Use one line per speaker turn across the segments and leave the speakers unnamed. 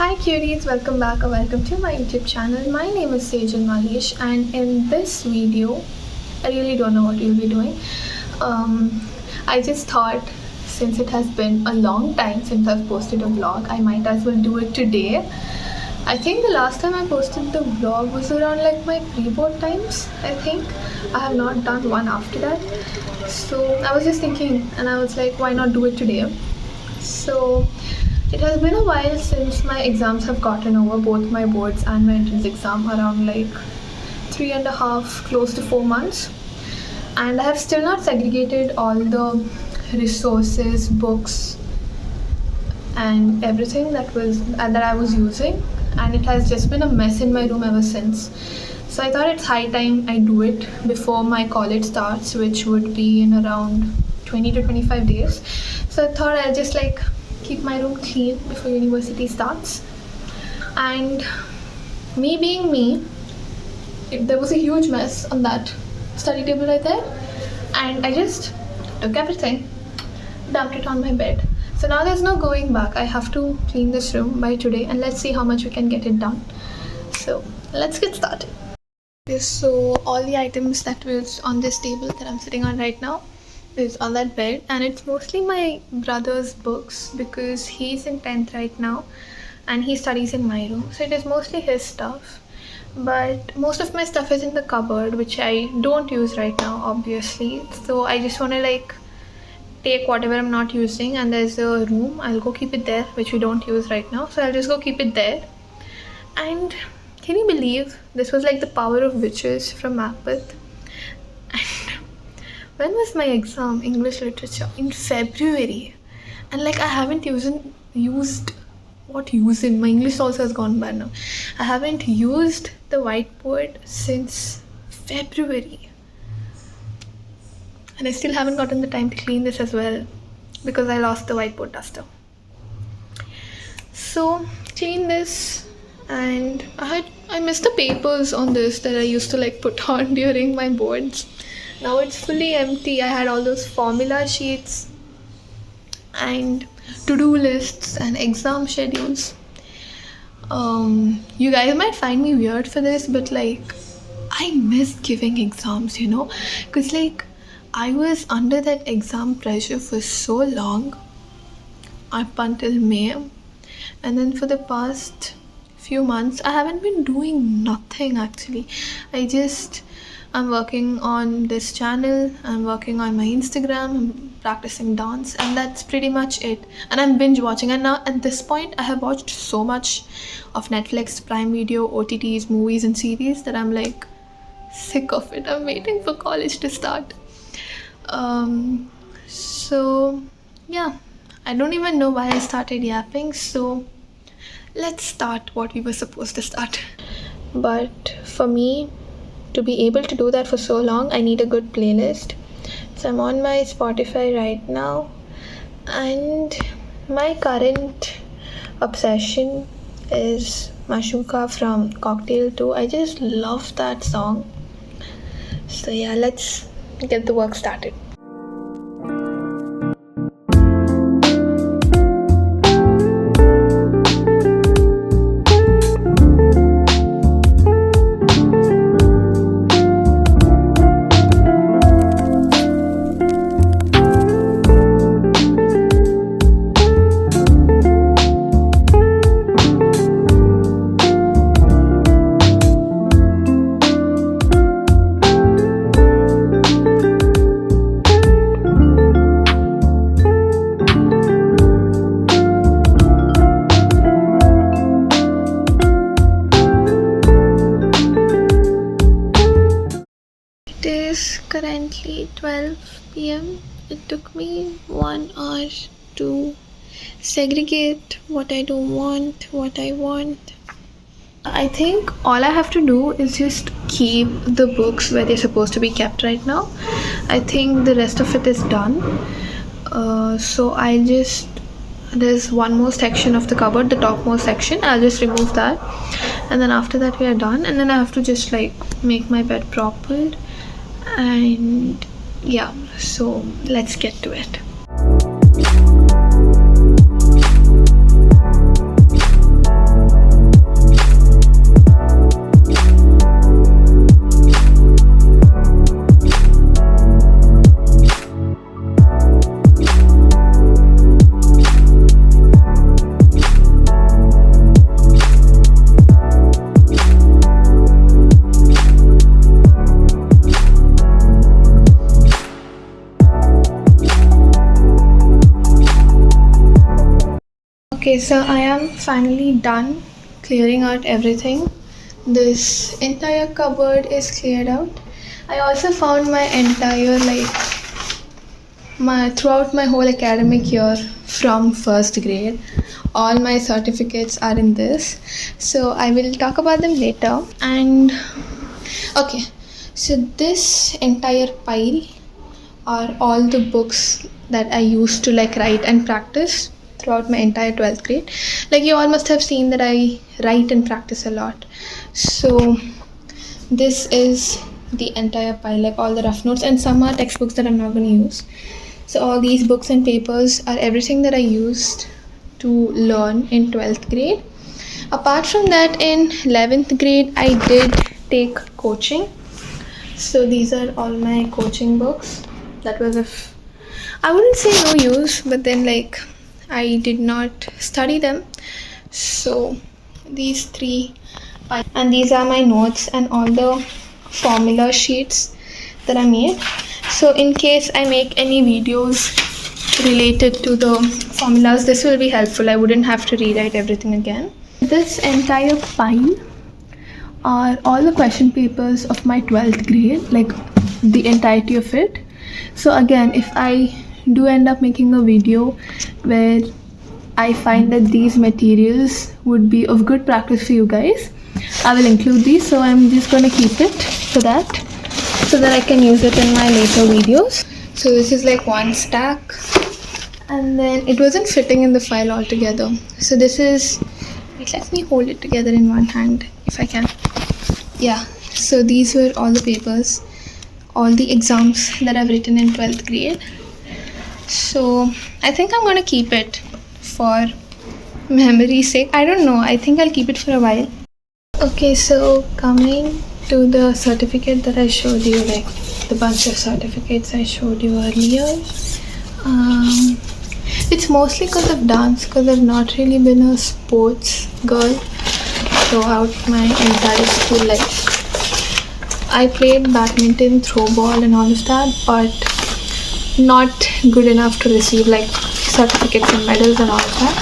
Hi cuties, welcome back or welcome to my YouTube channel. My name is Sejal Malish, and in this video, I really don't know what we'll be doing. I just thought since it has been a long time since I've posted a vlog, I might as well do it today. I think the last time I posted the vlog was around like my pre-board times, I think. I have not done one after that. So I was just thinking and I was like, why not do it today? So it has been a while since my exams have gotten over, both my boards and my entrance exam, around like 3.5, close to 4 months. And I have still not segregated all the resources, books, and everything that I was using, and it has just been a mess in my room ever since. So I thought it's high time I do it before my college starts, which would be in around 20 to 25 days. So I thought I'll just like keep my room clean before university starts. And me being me, there was a huge mess on that study table right there, and I just took everything, dumped it on my bed. So now there's no going back. I have to clean this room by today, and let's see how much we can get it done. So let's get started. So all the items that was on this table that I'm sitting on right now is on that bed, and it's mostly my brother's books because he's in 10th right now and he studies in my room, so it is mostly his stuff. But most of my stuff is in the cupboard, which I don't use right now, obviously. So I just want to like take whatever I'm not using, and there's a room, I'll go keep it there, which we don't use right now, so I'll just go keep it there. And can you believe this was like the power of witches from Macbeth? When was my exam? English literature in February, and like I haven't my English also has gone bad now. I haven't used the whiteboard since February, and I still haven't gotten the time to clean this as well because I lost the whiteboard duster. So clean this, and I missed the papers on this that I used to like put on during my boards. Now it's fully empty. I had all those formula sheets and to-do lists and exam schedules. You guys might find me weird for this, but like I miss giving exams, because like I was under that exam pressure for so long, up until May, and then for the past few months I haven't been doing nothing actually. I'm working on this channel, I'm working on my Instagram, I'm practicing dance, and that's pretty much it. And I'm binge watching, and now at this point I have watched so much of Netflix, Prime Video, OTTs, movies and series that I'm like sick of it. I'm waiting for college to start. So yeah, I don't even know why I started yapping, so let's start what we were supposed to start. But for me to be able to do that for so long, I need a good playlist. So I'm on my Spotify right now, and my current obsession is Mashuka from Cocktail 2. I just love that song. So yeah, let's get the work started. It is currently 12 p.m. It took me 1 hour to segregate what I don't want, what I want. I think all I have to do is just keep the books where they're supposed to be kept right now. I think the rest of it is done. So there's one more section of the cupboard, the topmost section. I'll just remove that, and then after that we are done. And then I have to just like make my bed proper. And yeah, so let's get to it. Okay, so I am finally done clearing out everything. This entire cupboard is cleared out. I also found my entire my throughout my whole academic year from first grade. All my certificates are in this. So I will talk about them later. And okay, so this entire pile are all the books that I used to write and practice throughout my entire 12th grade. Like you all must have seen that I write and practice a lot. So this is the entire pile, like all the rough notes, and some are textbooks that I'm not going to use. So all these books and papers are everything that I used to learn in 12th grade. Apart from that, in 11th grade I did take coaching. So these are all my coaching books. That was I wouldn't say no use, but then I did not study them. So these three, and these are my notes and all the formula sheets that I made. So in case I make any videos related to the formulas, this will be helpful. I wouldn't have to rewrite everything again. This entire pile are all the question papers of my 12th grade, like the entirety of it. So again, if I do end up making a video where I find that these materials would be of good practice for you guys, I will include these. So I'm just going to keep it for that, so that I can use it in my later videos. So this is like one stack, and then it wasn't fitting in the file altogether. So this is, wait, let me hold it together in one hand if I can. Yeah, so these were all the papers, all the exams that I've written in 12th grade. So I think I'm going to keep it for memory's sake. I don't know, I think I'll keep it for a while. Okay, so coming to the certificate that I showed you, like the bunch of certificates I showed you earlier. It's mostly because of dance, because I've not really been a sports girl throughout my entire school life. I played badminton, throwball and all of that, but not good enough to receive certificates and medals and all of that.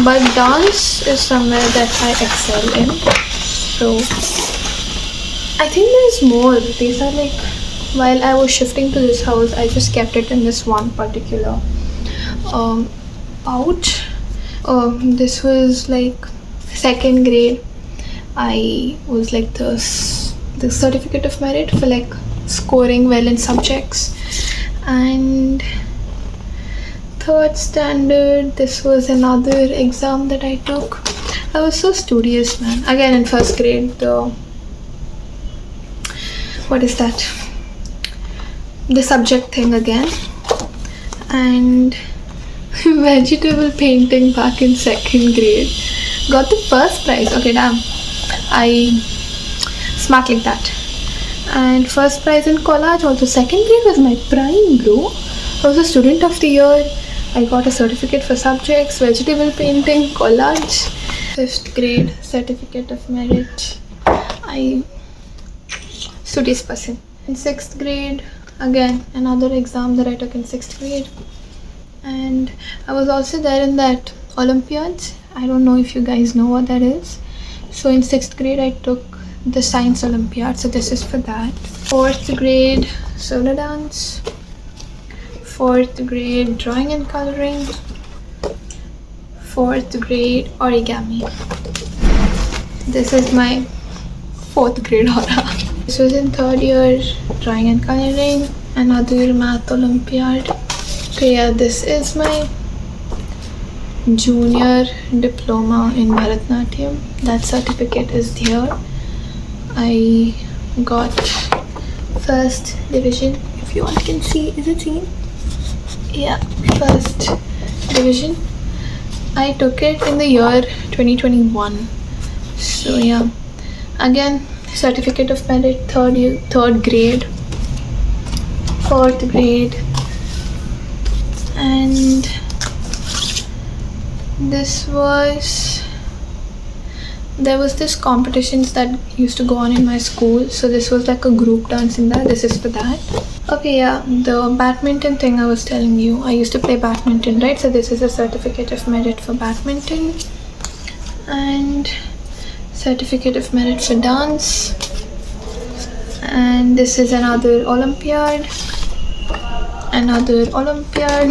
But dance is somewhere that I excel in. So I think there's more. These are while I was shifting to this house, I just kept it in this one particular pouch. This was second grade. I was the certificate of merit for scoring well in subjects. And third standard, this was another exam that I took. I was so studious, man. Again, in first grade, what is that? The subject thing again. And vegetable painting back in second grade. Got the first prize. Okay, damn. I smart like that. And first prize in collage also. Second grade was my prime, bro. I was a student of the year. I got a certificate for subjects, vegetable painting, collage. 5th grade, certificate of merit. I studious person. In 6th grade, again another exam that I took in 6th grade. And I was also there in that Olympiads. I don't know if you guys know what that is. So in 6th grade I took the science Olympiad, so this is for that. 4th grade, solo dance. 4th grade, drawing and coloring. 4th grade, origami. This is my 4th grade aura. This was in 3rd year, drawing and coloring. Another math Olympiad. Okay, yeah, this is my junior diploma in Bharatnatyam. That certificate is here. I got first division, if you all can see. Is it seen? Yeah, first division. I took it in the year 2021. So yeah, again certificate of merit, 3rd grade, 4th grade. And there was this competitions that used to go on in my school, so this was like a group dance in that. This is for that. Okay, yeah, the badminton thing I was telling you. I used to play badminton, right? So this is a certificate of merit for badminton and certificate of merit for dance. And this is another Olympiad. Another Olympiad.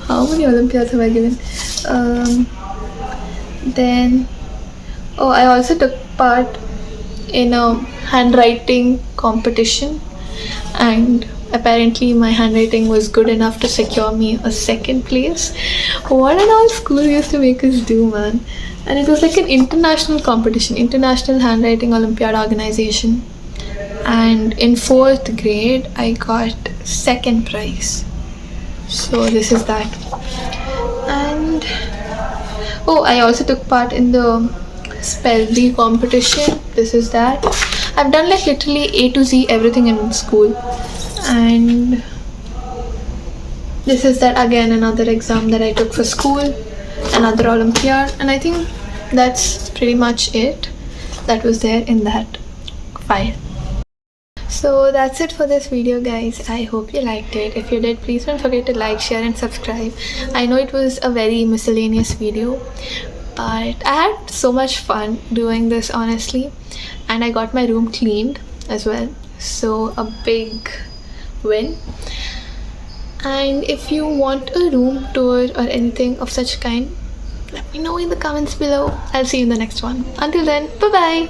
How many Olympiads have I given? Um, then, oh, I also took part in a handwriting competition, and apparently my handwriting was good enough to secure me a second place. What an all school used to make us do, man. And it was like an international competition, international handwriting olympiad organization. And in fourth grade I got second prize. So this is that. And oh, I also took part in the spell bee competition. This is that. I've done like literally A to Z everything in school. And this is that again, another exam that I took for school, another Olympiad, and I think that's pretty much it that was there in that file. So that's it for this video, guys. I hope you liked it. If you did, please don't forget to like, share and subscribe. I know it was a very miscellaneous video, but I had so much fun doing this, honestly, and I got my room cleaned as well, so a big win. And if you want a room tour or anything of such kind, let me know in the comments below. I'll see you in the next one. Until then, bye bye.